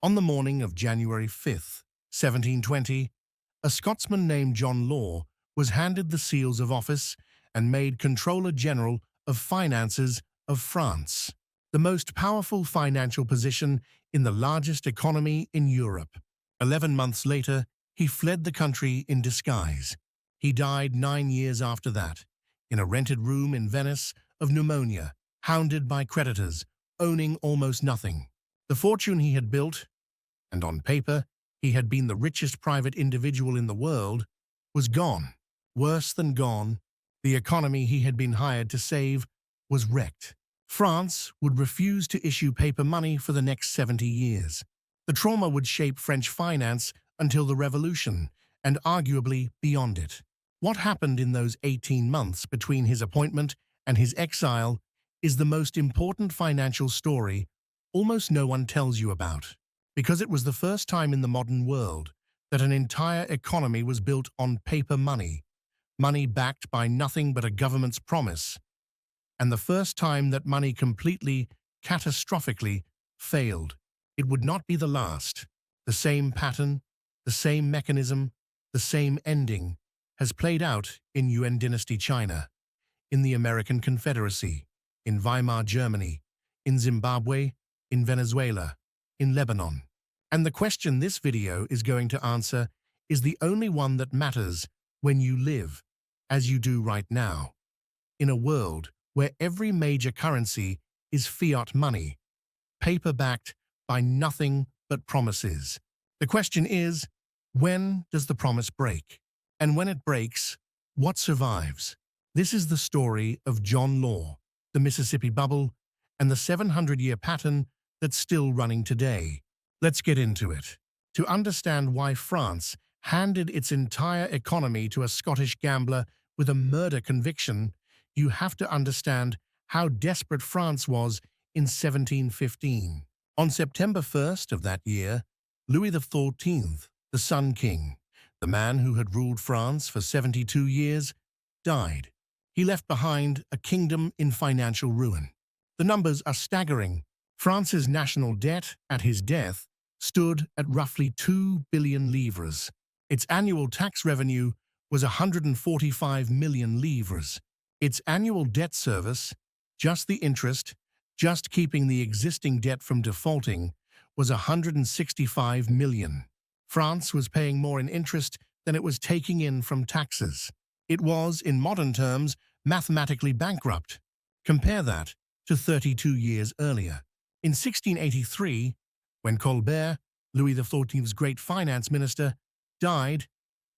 On the morning of January 5th, 1720, a Scotsman named John Law was handed the seals of office and made Controller General of Finances of France, the most powerful financial position in the largest economy in Europe. 11 months later, he fled the country in disguise. He died 9 years after that, in a rented room in Venice of pneumonia, hounded by creditors, owning almost nothing. The fortune he had built, and on paper he had been the richest private individual in the world, was gone. Worse than gone, the economy he had been hired to save was wrecked. France would refuse to issue paper money for the next 70 years. The trauma would shape French finance until the Revolution, and arguably beyond it. What happened in those 18 months between his appointment and his exile is the most important financial story almost no one tells you about, because it was the first time in the modern world that an entire economy was built on paper money, money backed by nothing but a government's promise, and the first time that money completely, catastrophically failed. It would not be the last. The same pattern, the same mechanism, the same ending has played out in Yuan dynasty China, in the American Confederacy, in Weimar Germany, in Zimbabwe, in Venezuela, in Lebanon. And the question this video is going to answer is the only one that matters when you live, as you do right now, in a world where every major currency is fiat money, paper-backed by nothing but promises. The question is, when does the promise break? And when it breaks, what survives? This is the story of John Law, the Mississippi Bubble, and the 700-year pattern that's still running today. Let's get into it. To understand why France handed its entire economy to a Scottish gambler with a murder conviction, you have to understand how desperate France was in 1715. On September 1st of that year, Louis XIV, the Sun King, the man who had ruled France for 72 years, died. He left behind a kingdom in financial ruin. The numbers are staggering. France's national debt at his death stood at roughly 2 billion livres. Its annual tax revenue was 145 million livres. Its annual debt service, just the interest, just keeping the existing debt from defaulting, was 165 million. France was paying more in interest than it was taking in from taxes. It was, in modern terms, mathematically bankrupt. Compare that to 32 years earlier. In 1683, when Colbert, Louis XIV's great finance minister, died,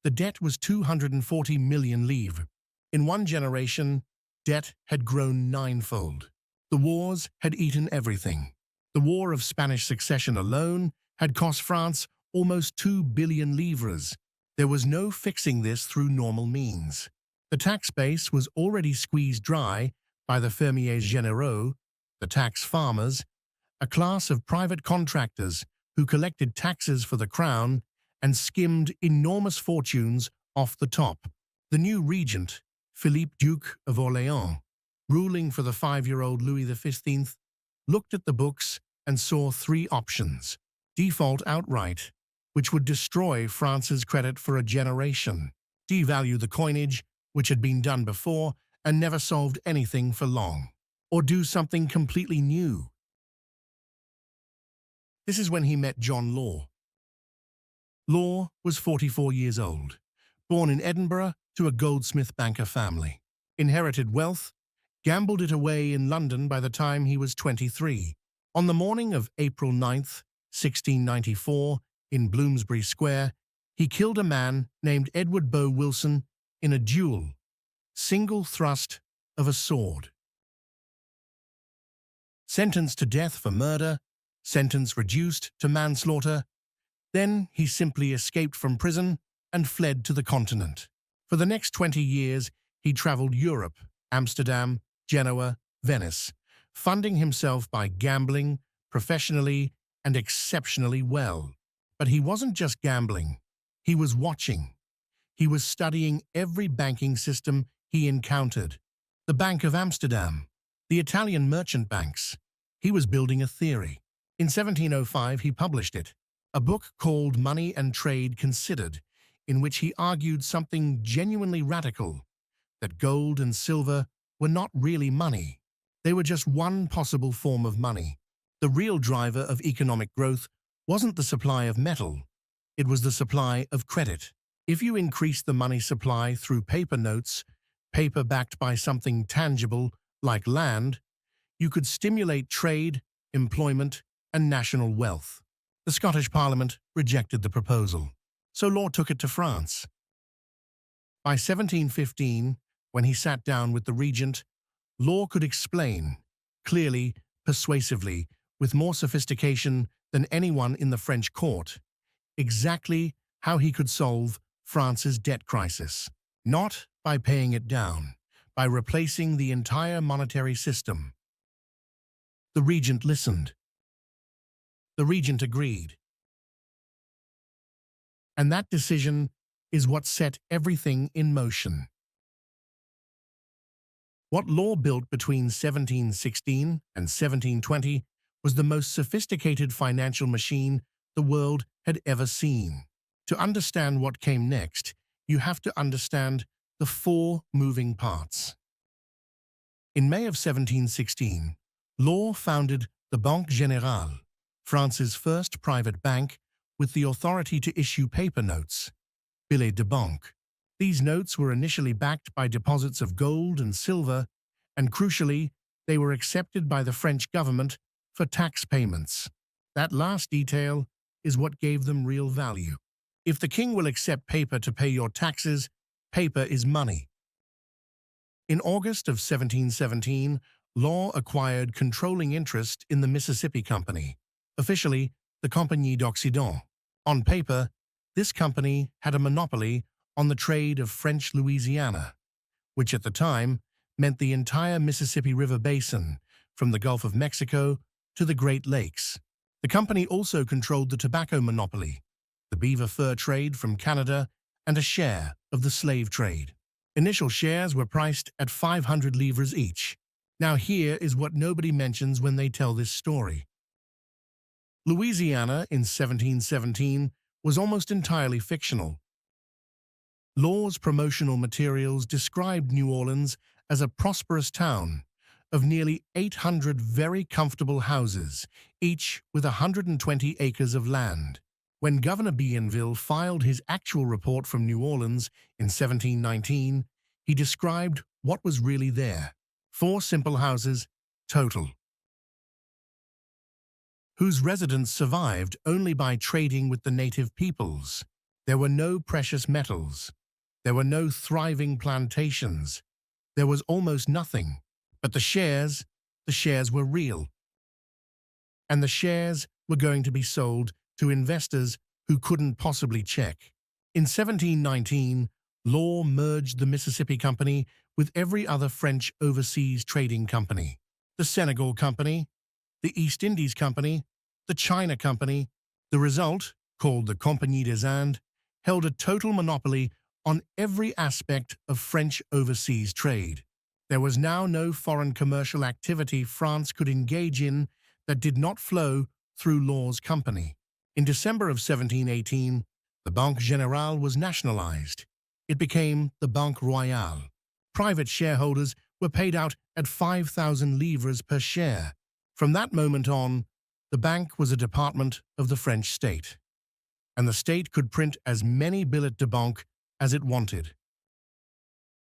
the debt was 240 million livres. In one generation, debt had grown ninefold. The wars had eaten everything. The War of Spanish Succession alone had cost France almost 2 billion livres. There was no fixing this through normal means. The tax base was already squeezed dry by the fermiers généraux, the tax farmers, a class of private contractors who collected taxes for the crown and skimmed enormous fortunes off the top. The new regent, Philippe Duke of Orléans, ruling for the 5-year-old Louis XV, looked at the books and saw 3 options. Default outright, which would destroy France's credit for a generation. Devalue the coinage, which had been done before and never solved anything for long. Or do something completely new. This is when he met John Law. Law was 44 years old, born in Edinburgh to a goldsmith banker family. Inherited wealth, gambled it away in London by the time he was 23. On the morning of April 9th, 1694, in Bloomsbury Square, he killed a man named Edward Bow Wilson in a duel, single thrust of a sword. Sentenced to death for murder, sentence reduced to manslaughter, then he simply escaped from prison and fled to the continent. For the next 20 years, he traveled Europe, Amsterdam, Genoa, Venice, funding himself by gambling professionally and exceptionally well. But he wasn't just gambling. He was watching. He was studying every banking system he encountered. The Bank of Amsterdam, the Italian merchant banks. He was building a theory. In 1705, he published it, a book called Money and Trade Considered, in which he argued something genuinely radical, that gold and silver were not really money. They were just one possible form of money. The real driver of economic growth wasn't the supply of metal, it was the supply of credit. If you increase the money supply through paper notes, paper backed by something tangible like land, you could stimulate trade, employment, and national wealth. The Scottish Parliament rejected the proposal, so Law took it to France. By 1715, when he sat down with the regent, Law could explain, clearly, persuasively, with more sophistication than anyone in the French court, exactly how he could solve France's debt crisis. Not by paying it down, by replacing the entire monetary system. The regent listened. The regent agreed. And that decision is what set everything in motion. What Law built between 1716 and 1720 was the most sophisticated financial machine the world had ever seen. To understand what came next, you have to understand the four moving parts. In May of 1716, Law founded the Banque Générale, France's first private bank with the authority to issue paper notes, billets de banque. These notes were initially backed by deposits of gold and silver, and crucially, they were accepted by the French government for tax payments. That last detail is what gave them real value. If the king will accept paper to pay your taxes, paper is money. In August of 1717, Law acquired controlling interest in the Mississippi Company, officially the Compagnie d'Occident. On paper, this company had a monopoly on the trade of French Louisiana, which at the time meant the entire Mississippi River basin, from the Gulf of Mexico to the Great Lakes. The company also controlled the tobacco monopoly, the beaver fur trade from Canada, and a share of the slave trade. Initial shares were priced at 500 livres each. Now here is what nobody mentions when they tell this story. Louisiana in 1717 was almost entirely fictional. Law's promotional materials described New Orleans as a prosperous town of nearly 800 very comfortable houses, each with 120 acres of land. When Governor Bienville filed his actual report from New Orleans in 1719, he described what was really there. 4 simple houses, total, whose residents survived only by trading with the native peoples. There were no precious metals. There were no thriving plantations. There was almost nothing. But the shares were real. And the shares were going to be sold to investors who couldn't possibly check. In 1719, Law merged the Mississippi Company with every other French overseas trading company. The Senegal Company, the East Indies Company, the China Company. The result, called the Compagnie des Indes, held a total monopoly on every aspect of French overseas trade. There was now no foreign commercial activity France could engage in that did not flow through Law's company. In December of 1718, the Banque Générale was nationalized. It became the Banque Royale. Private shareholders were paid out at 5,000 livres per share. From that moment on, the bank was a department of the French state, and the state could print as many billets de banque as it wanted.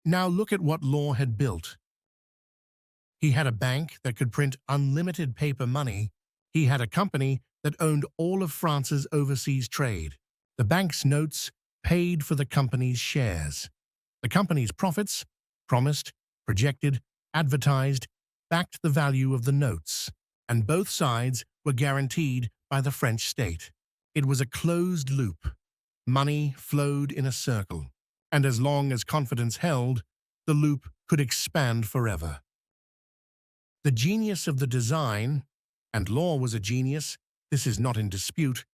Now look at what Law had built. He had a bank that could print unlimited paper money. He had a company that owned all of France's overseas trade. The bank's notes paid for the company's shares. The company's profits, promised, projected, advertised, backed the value of the notes, and both sides were guaranteed by the French state. It was a closed loop. Money flowed in a circle, and as long as confidence held, the loop could expand forever. The genius of the design, and Law was a genius, this is not in dispute,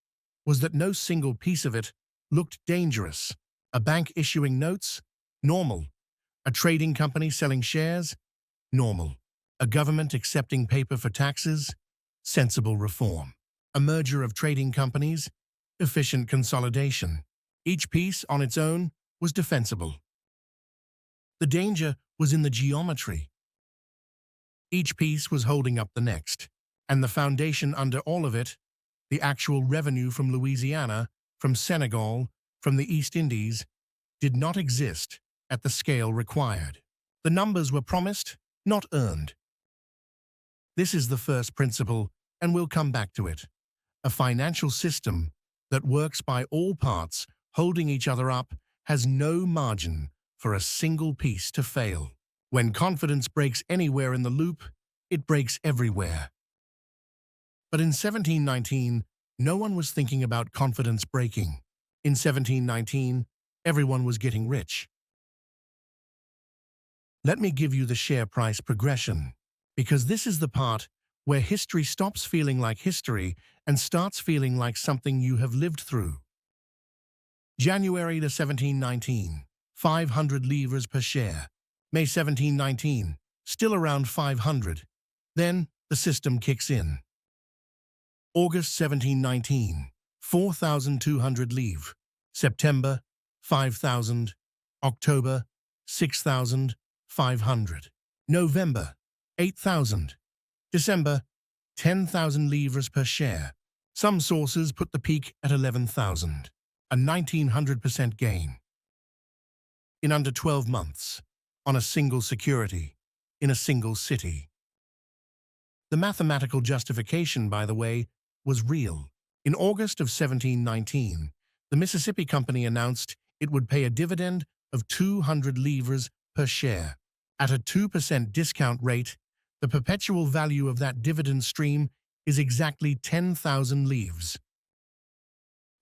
was that no single piece of it looked dangerous. A bank issuing notes? Normal. A trading company selling shares? Normal. A government accepting paper for taxes? Sensible reform. A merger of trading companies, efficient consolidation. Each piece on its own was defensible. The danger was in the geometry. Each piece was holding up the next, and the foundation under all of it, the actual revenue from Louisiana, from Senegal, from the East Indies, did not exist at the scale required. The numbers were promised, not earned. This is the first principle, and we'll come back to it. A financial system that works by all parts holding each other up has no margin for a single piece to fail. When confidence breaks anywhere in the loop, it breaks everywhere. But in 1719, no one was thinking about confidence breaking. In 1719, everyone was getting rich. Let me give you the share price progression, because this is the part where history stops feeling like history and starts feeling like something you have lived through. January to 1719, 500 livres per share. May 1719, still around 500. Then the system kicks in. August 1719, 4,200 livres. September, 5,000. October, 6,500. November, 8,000. December, 10,000 livres per share. Some sources put the peak at 11,000, a 1,900% gain. In under 12 months, on a single security, in a single city. The mathematical justification, by the way, was real. In August of 1719, the Mississippi Company announced it would pay a dividend of 200 livres per share. At a 2% discount rate, the perpetual value of that dividend stream is exactly 10,000 livres.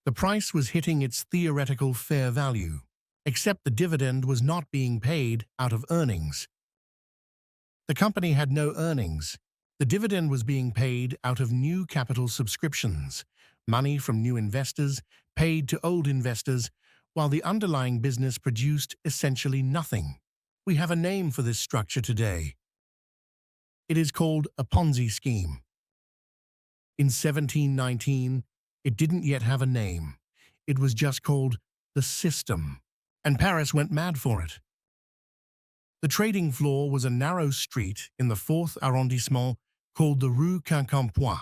The price was hitting its theoretical fair value, except the dividend was not being paid out of earnings. The company had no earnings. The dividend was being paid out of new capital subscriptions, money from new investors paid to old investors, while the underlying business produced essentially nothing. We have a name for this structure today. It is called a Ponzi scheme. In 1719, it didn't yet have a name. It was just called the system, and Paris went mad for it. The trading floor was a narrow street in the 4th arrondissement called the Rue Quincampoix,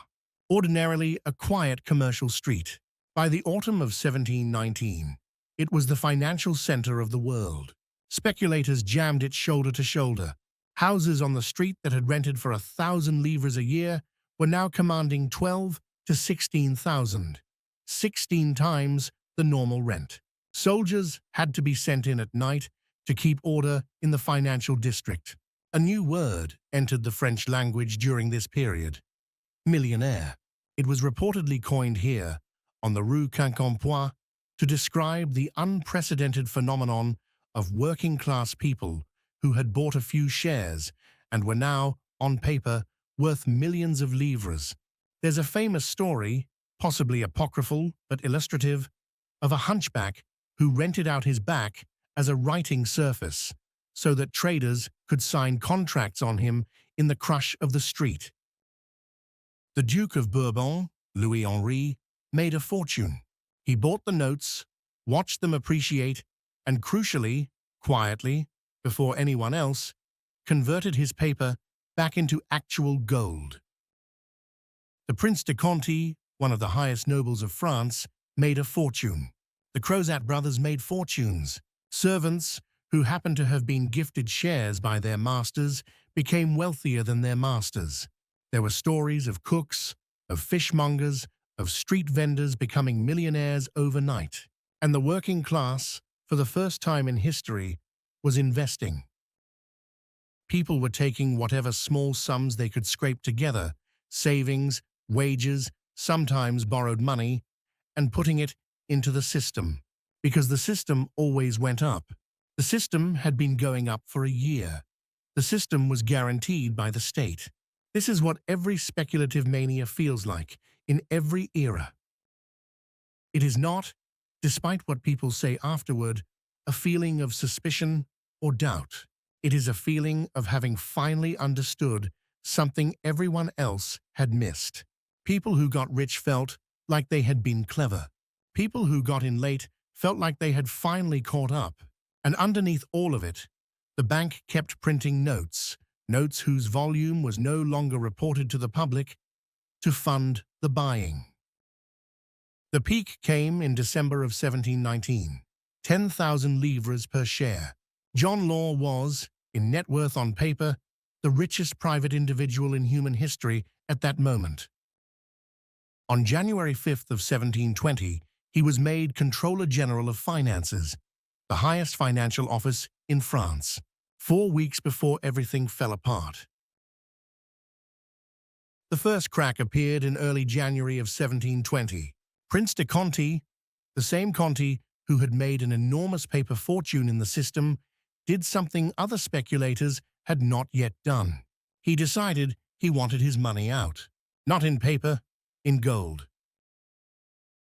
ordinarily a quiet commercial street. By the autumn of 1719, it was the financial center of the world. Speculators jammed it shoulder to shoulder. Houses on the street that had rented for 1,000 livres a year were now commanding 12 to 16,000, 16 times the normal rent. Soldiers had to be sent in at night to keep order in the financial district. A new word entered the French language during this period: millionaire. It was reportedly coined here, on the Rue Quincampoix, to describe the unprecedented phenomenon of working-class people who had bought a few shares and were now, on paper, worth millions of livres. There's a famous story, possibly apocryphal but illustrative, of a hunchback who rented out his back as a writing surface so that traders could sign contracts on him in the crush of the street. The Duke of Bourbon, Louis Henri, made a fortune. He bought the notes, watched them appreciate, and crucially, quietly, before anyone else, converted his paper back into actual gold. The Prince de Conti, one of the highest nobles of France, made a fortune. The Crozat brothers made fortunes. Servants, who happened to have been gifted shares by their masters, became wealthier than their masters. There were stories of cooks, of fishmongers, of street vendors becoming millionaires overnight. And the working class, for the first time in history, was investing. People were taking whatever small sums they could scrape together, savings, wages, sometimes borrowed money, and putting it into the system, because the system always went up. The system had been going up for a year. The system was guaranteed by the state. This is what every speculative mania feels like, in every era. It is not, despite what people say afterward, a feeling of suspicion or doubt. It is a feeling of having finally understood something everyone else had missed. People who got rich felt like they had been clever. People who got in late felt like they had finally caught up. And underneath all of it, the bank kept printing notes, notes whose volume was no longer reported to the public, to fund the buying. The peak came in December of 1719, 10,000 livres per share. John Law was, in net worth on paper, the richest private individual in human history at that moment. On January 5th of 1720, he was made Controller General of Finances, the highest financial office in France, 4 weeks before everything fell apart. The first crack appeared in early January of 1720. Prince de Conti, the same Conti who had made an enormous paper fortune in the system, did something other speculators had not yet done. He decided he wanted his money out, not in paper, in gold.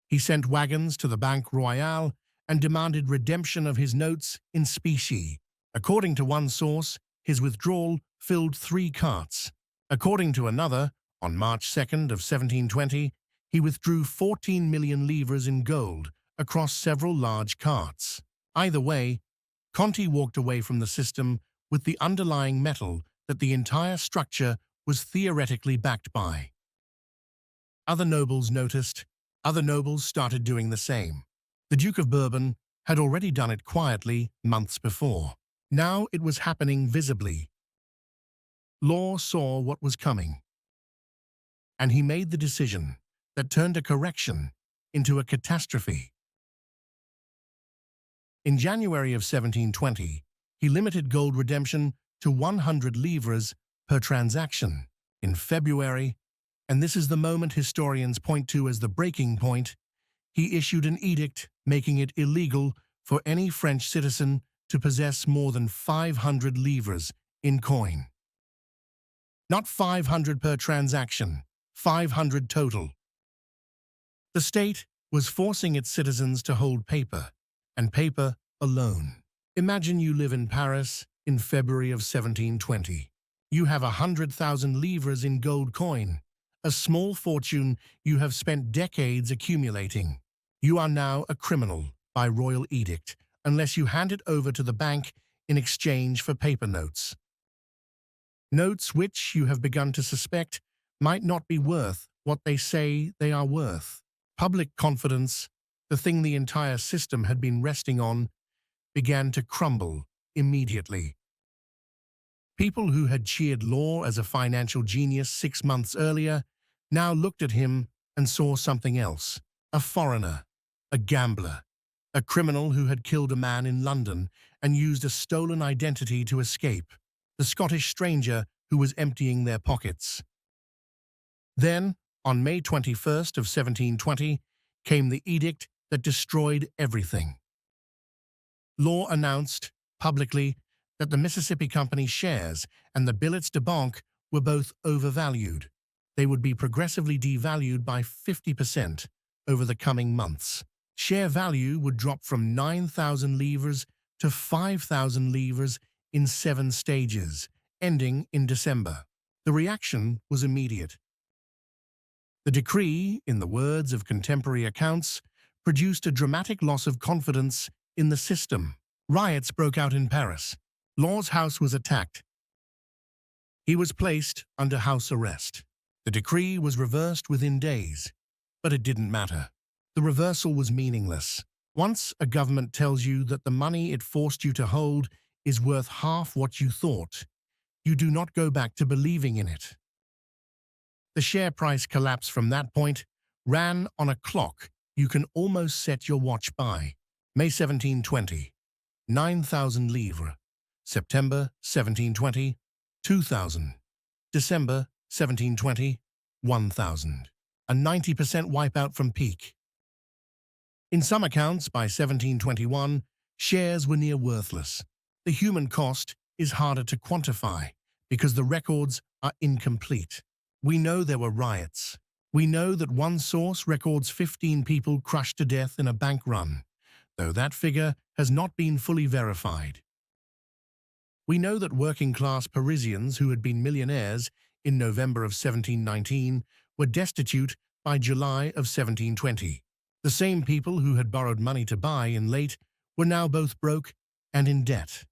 He sent wagons to the Banque Royale and demanded redemption of his notes in specie. According to one source, his withdrawal filled 3 carts. According to another, on March 2nd of 1720, he withdrew 14 million livres in gold across several large carts. Either way, Conti walked away from the system with the underlying metal that the entire structure was theoretically backed by. Other nobles noticed. Other nobles started doing the same. The Duke of Bourbon had already done it quietly months before. Now it was happening visibly. Law saw what was coming, and he made the decision that turned a correction into a catastrophe. In January of 1720, he limited gold redemption to 100 livres per transaction. In February, and this is the moment historians point to as the breaking point, he issued an edict making it illegal for any French citizen to possess more than 500 livres in coin. Not 500 per transaction, 500 total. The state was forcing its citizens to hold paper, and paper alone. Imagine you live in Paris in February of 1720. You have 100,000 livres in gold coin, a small fortune you have spent decades accumulating. You are now a criminal by royal edict unless you hand it over to the bank in exchange for paper notes. Notes which you have begun to suspect might not be worth what they say they are worth. Public confidence, the thing the entire system had been resting on, began to crumble immediately. People who had cheered Law as a financial genius 6 months earlier now looked at him and saw something else. A foreigner, a gambler, a criminal who had killed a man in London and used a stolen identity to escape, the Scottish stranger who was emptying their pockets. Then, on May 21st of 1720, came the edict that destroyed everything. Law announced, publicly, that the Mississippi Company shares and the billets de banque were both overvalued. They would be progressively devalued by 50% over the coming months. Share value would drop from 9,000 livres to 5,000 livres in 7 stages, ending in December. The reaction was immediate. The decree, in the words of contemporary accounts, produced a dramatic loss of confidence in the system. Riots broke out in Paris. Law's house was attacked. He was placed under house arrest. The decree was reversed within days, but it didn't matter. The reversal was meaningless. Once a government tells you that the money it forced you to hold is worth half what you thought, you do not go back to believing in it. The share price collapse from that point ran on a clock you can almost set your watch by. May 1720, 9,000 livres. September 1720, 2,000. December 1720, 1,000. A 90% wipeout from peak. In some accounts, by 1721, shares were near worthless. The human cost is harder to quantify because the records are incomplete. We know there were riots. We know that one source records 15 people crushed to death in a bank run, though that figure has not been fully verified. We know that working-class Parisians who had been millionaires in November of 1719 were destitute by July of 1720. The same people who had borrowed money to buy in late were now both broke and in debt.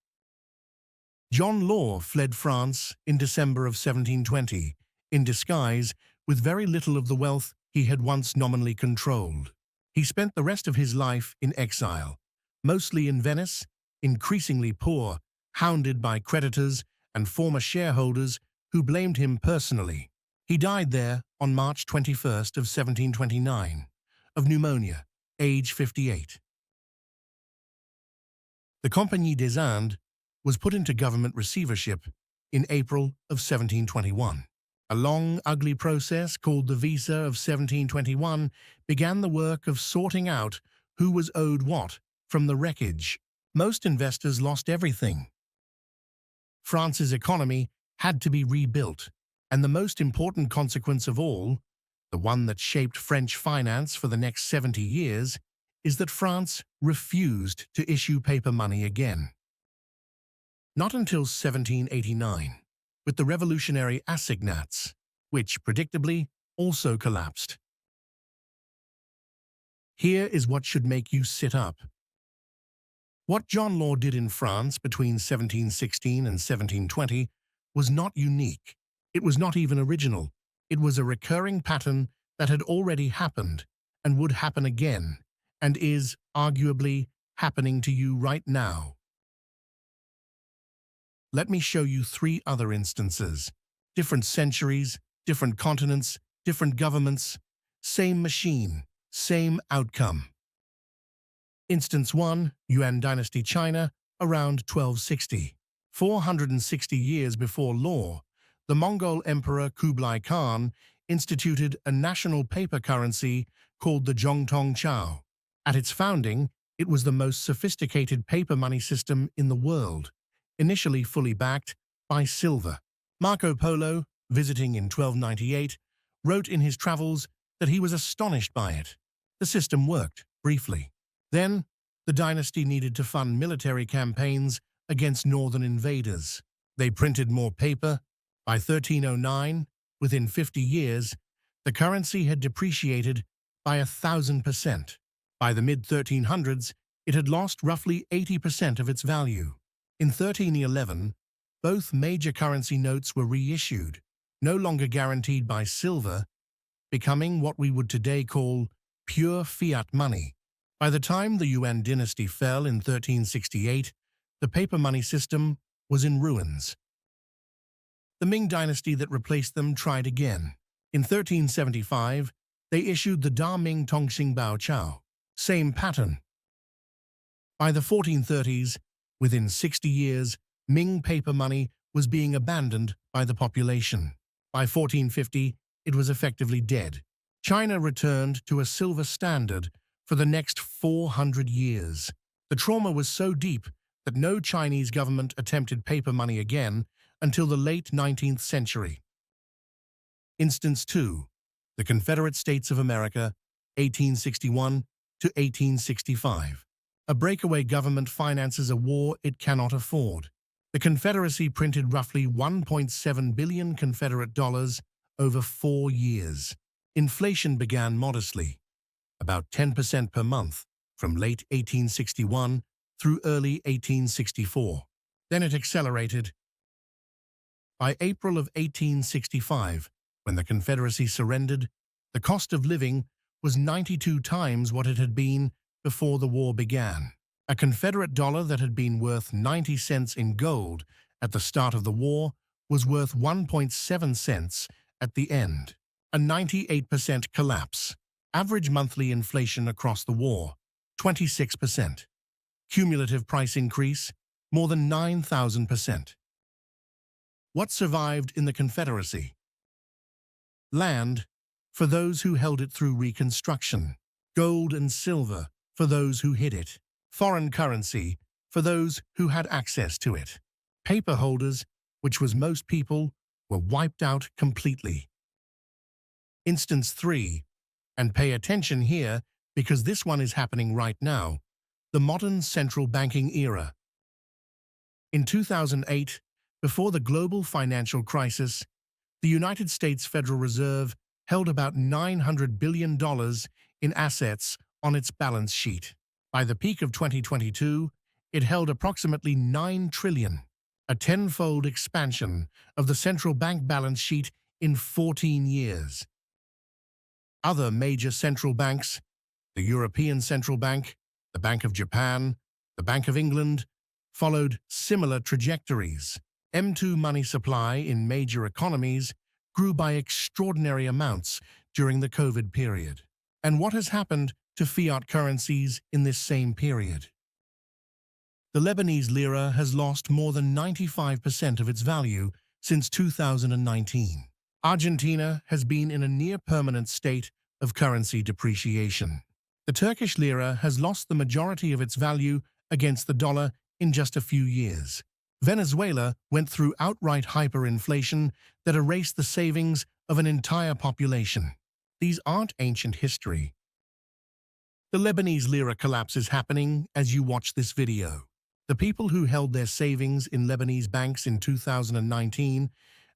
John Law fled France in December of 1720, in disguise, with very little of the wealth he had once nominally controlled. He spent the rest of his life in exile, mostly in Venice, increasingly poor, hounded by creditors and former shareholders who blamed him personally. He died there on March 21st of 1729, of pneumonia, age 58. The Compagnie des Indes was put into government receivership in April of 1721. A long, ugly process called the Visa of 1721 began the work of sorting out who was owed what from the wreckage. Most investors lost everything. France's economy had to be rebuilt, and the most important consequence of all, the one that shaped French finance for the next 70 years, is that France refused to issue paper money again. Not until 1789, with the revolutionary assignats, which, predictably, also collapsed. Here is what should make you sit up. What John Law did in France between 1716 and 1720 was not unique. It was not even original. It was a recurring pattern that had already happened and would happen again, and is, arguably, happening to you right now. Let me show you 3 other instances. Different centuries, different continents, different governments, same machine, same outcome. Instance 1, Yuan Dynasty China, around 1260. 460 years before Law, the Mongol Emperor Kublai Khan instituted a national paper currency called the Zhongtong Chao. At its founding, it was the most sophisticated paper money system in the world, initially fully backed by silver. Marco Polo, visiting in 1298, wrote in his travels that he was astonished by it. The system worked, briefly. Then, the dynasty needed to fund military campaigns against northern invaders. They printed more paper. By 1309, within 50 years, the currency had depreciated by 1,000%. By the mid-1300s, it had lost roughly 80% of its value. In 1311, both major currency notes were reissued, no longer guaranteed by silver, becoming what we would today call pure fiat money. By the time the Yuan dynasty fell in 1368, the paper money system was in ruins. The Ming dynasty that replaced them tried again. In 1375, they issued the Da Ming Tongxing Bao Chao. Same pattern. By the 1430s, within 60 years, Ming paper money was being abandoned by the population. By 1450, it was effectively dead. China returned to a silver standard for the next 400 years. The trauma was so deep that no Chinese government attempted paper money again until the late 19th century. Instance 2. The Confederate States of America, 1861 to 1865. A breakaway government finances a war it cannot afford. The Confederacy printed roughly 1.7 billion Confederate dollars over 4 years. Inflation began modestly, about 10% per month, from late 1861 through early 1864. Then it accelerated. By April of 1865, when the Confederacy surrendered, the cost of living was 92 times what it had been before the war began. A Confederate dollar that had been worth 90 cents in gold at the start of the war was worth 1.7 cents at the end. A 98% collapse. Average monthly inflation across the war, 26%. Cumulative price increase, more than 9,000%. What survived in the Confederacy? Land, for those who held it through Reconstruction. Gold and silver, for those who hid it. Foreign currency, for those who had access to it. Paper holders, which was most people, were wiped out completely. Instance 3, and pay attention here because this one is happening right now, the modern central banking era. In 2008, before the global financial crisis, the United States Federal Reserve held about $900 billion in assets on its balance sheet. By the peak of 2022, it held approximately $9 trillion, a tenfold expansion of the central bank balance sheet in 14 years. Other major central banks, the European Central Bank, the Bank of Japan, the Bank of England, followed similar trajectories. M2 money supply in major economies grew by extraordinary amounts during the COVID period. And what has happened to fiat currencies in this same period? The Lebanese lira has lost more than 95% of its value since 2019. Argentina has been in a near-permanent state of currency depreciation. The Turkish lira has lost the majority of its value against the dollar in just a few years. Venezuela went through outright hyperinflation that erased the savings of an entire population. These aren't ancient history. The Lebanese lira collapse is happening as you watch this video. The people who held their savings in Lebanese banks in 2019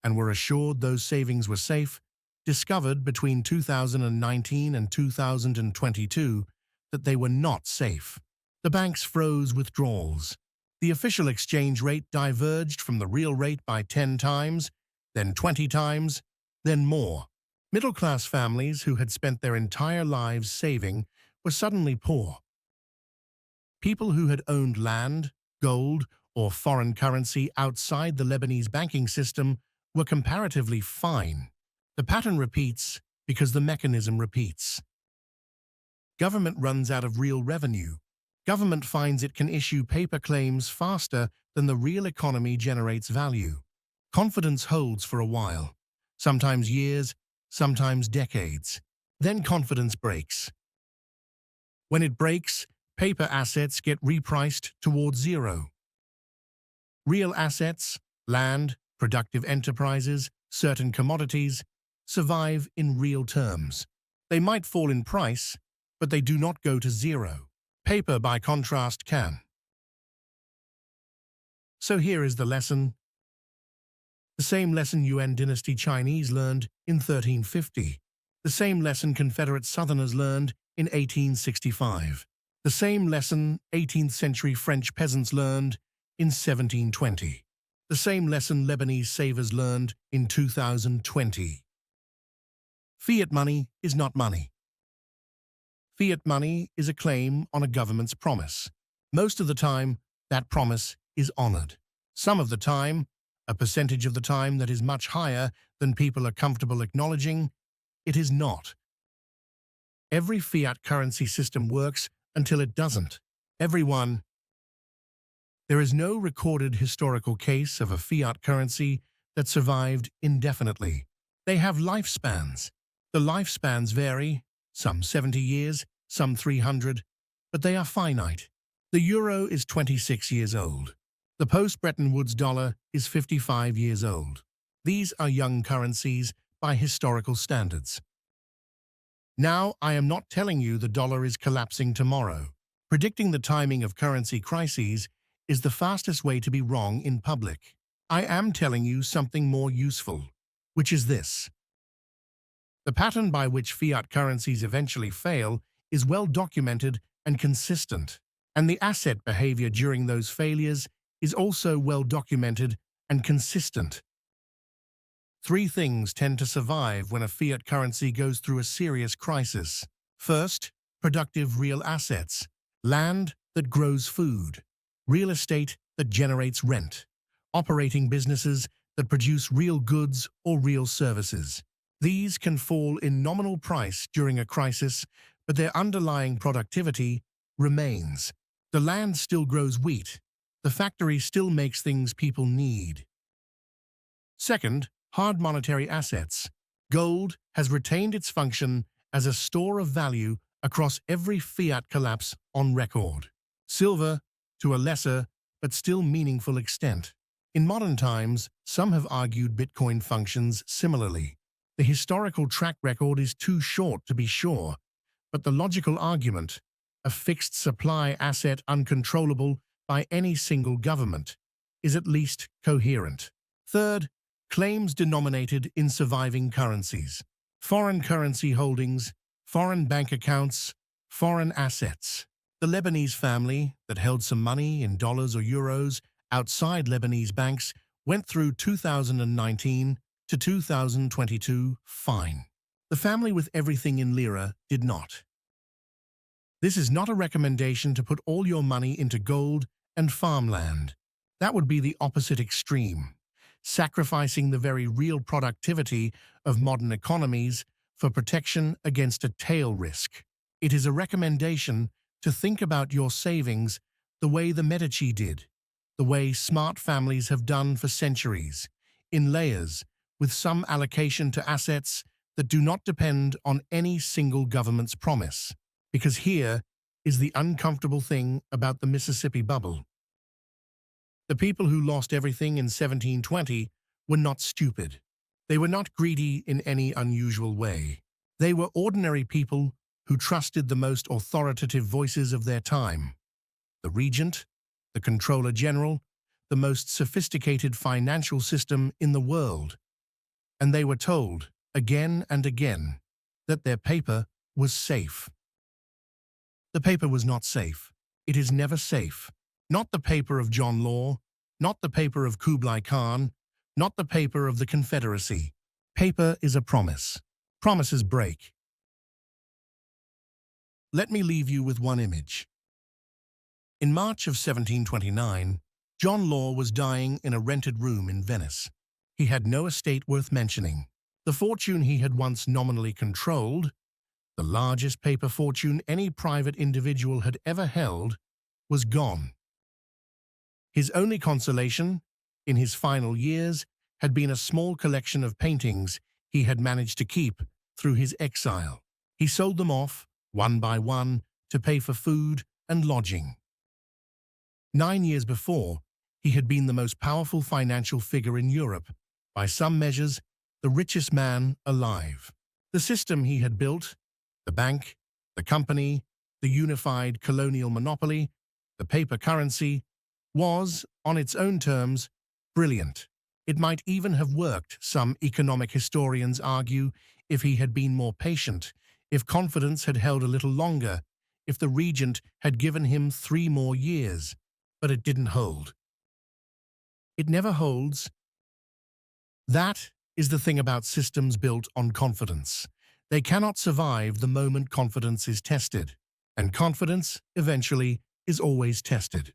and were assured those savings were safe discovered between 2019 and 2022 that they were not safe. The banks froze withdrawals. The official exchange rate diverged from the real rate by 10 times, then 20 times, then more. Middle-class families who had spent their entire lives saving were suddenly poor. People who had owned land, gold, or foreign currency outside the Lebanese banking system were comparatively fine. The pattern repeats because the mechanism repeats. Government runs out of real revenue. Government finds it can issue paper claims faster than the real economy generates value. Confidence holds for a while, sometimes years, sometimes decades. Then confidence breaks. When it breaks, paper assets get repriced towards zero. Real assets, land, productive enterprises, certain commodities, survive in real terms. They might fall in price, but they do not go to zero. Paper, by contrast, can. So here is the lesson. The same lesson Yuan dynasty Chinese learned in 1350. The same lesson Confederate Southerners learned in 1865. The same lesson 18th century French peasants learned in 1720. The same lesson Lebanese savers learned in 2020. Fiat money is not money. Fiat money is a claim on a government's promise. Most of the time, that promise is honored. Some of the time, a percentage of the time that is much higher than people are comfortable acknowledging, it is not. Every fiat currency system works until it doesn't. There is no recorded historical case of a fiat currency that survived indefinitely. They have lifespans. The lifespans vary, some 70 years, some 300, but they are finite. The euro is 26 years old. The post-Bretton Woods dollar is 55 years old. These are young currencies by historical standards. Now, I am not telling you the dollar is collapsing tomorrow. Predicting the timing of currency crises is the fastest way to be wrong in public. I am telling you something more useful, which is this. The pattern by which fiat currencies eventually fail is well documented and consistent, and the asset behavior during those failures is also well documented and consistent. Three things tend to survive when a fiat currency goes through a serious crisis. First, productive real assets, land that grows food, real estate that generates rent, operating businesses that produce real goods or real services. These can fall in nominal price during a crisis, but their underlying productivity remains. The land still grows wheat. The factory still makes things people need. Second, hard monetary assets. Gold has retained its function as a store of value across every fiat collapse on record. Silver, to a lesser but still meaningful extent. In modern times, some have argued Bitcoin functions similarly. The historical track record is too short to be sure, but the logical argument, a fixed supply asset uncontrollable by any single government, is at least coherent. Third, claims denominated in surviving currencies. foreign currency holdings, foreign bank accounts, foreign assets. The Lebanese family that held some money in dollars or euros outside Lebanese banks went through 2019 to 2022 fine. The family with everything in lira did not. This is not a recommendation to put all your money into gold and farmland. That would be the opposite extreme, sacrificing the very real productivity of modern economies for protection against a tail risk. It is a recommendation to think about your savings the way the Medici did, the way smart families have done for centuries, in layers, with some allocation to assets that do not depend on any single government's promise. Because here is the uncomfortable thing about the Mississippi bubble. The people who lost everything in 1720 were not stupid. They were not greedy in any unusual way. They were ordinary people who trusted the most authoritative voices of their time. The regent, the controller general, the most sophisticated financial system in the world. And they were told, again and again, that their paper was safe. The paper was not safe. It is never safe. Not the paper of John Law, not the paper of Kublai Khan, not the paper of the Confederacy. Paper is a promise. Promises break. Let me leave you with one image. In March of 1729, John Law was dying in a rented room in Venice. He had no estate worth mentioning. The fortune he had once nominally controlled, the largest paper fortune any private individual had ever held, was gone. His only consolation, in his final years, had been a small collection of paintings he had managed to keep through his exile. He sold them off, one by one, to pay for food and lodging. 9 years before, he had been the most powerful financial figure in Europe, by some measures, the richest man alive. The system he had built, the bank, the company, the unified colonial monopoly, the paper currency, was, on its own terms, brilliant. It might even have worked, some economic historians argue, if he had been more patient, if confidence had held a little longer, if the regent had given him 3 more years. But it didn't hold. It never holds. That is the thing about systems built on confidence. They cannot survive the moment confidence is tested, and confidence, eventually, is always tested.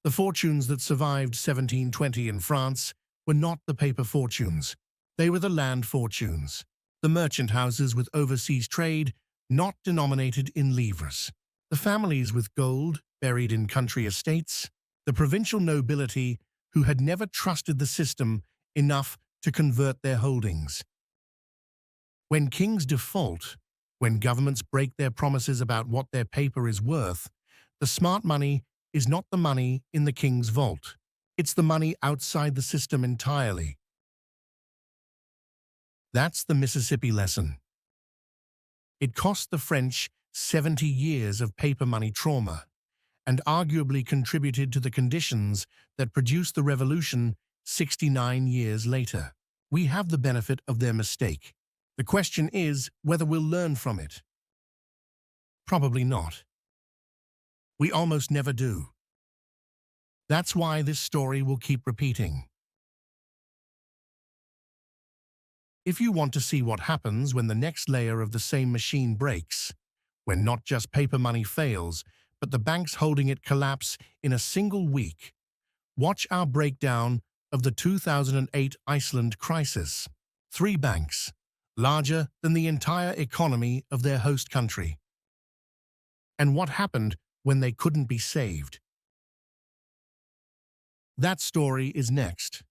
The fortunes that survived 1720 in France were not the paper fortunes. They were the land fortunes, the merchant houses with overseas trade not denominated in livres, the families with gold buried in country estates, the provincial nobility who had never trusted the system enough to convert their holdings. When kings default, when governments break their promises about what their paper is worth, the smart money is not the money in the king's vault. It's the money outside the system entirely. That's the Mississippi lesson. It cost the French 70 years of paper money trauma, and arguably contributed to the conditions that produced the revolution 69 years later. We have the benefit of their mistake. The question is whether we'll learn from it. Probably not. We almost never do. That's why this story will keep repeating. If you want to see what happens when the next layer of the same machine breaks, when not just paper money fails, but the banks holding it collapse in a single week, watch our breakdown of the 2008 Iceland crisis. 3 banks, larger than the entire economy of their host country. And what happened when they couldn't be saved? That story is next.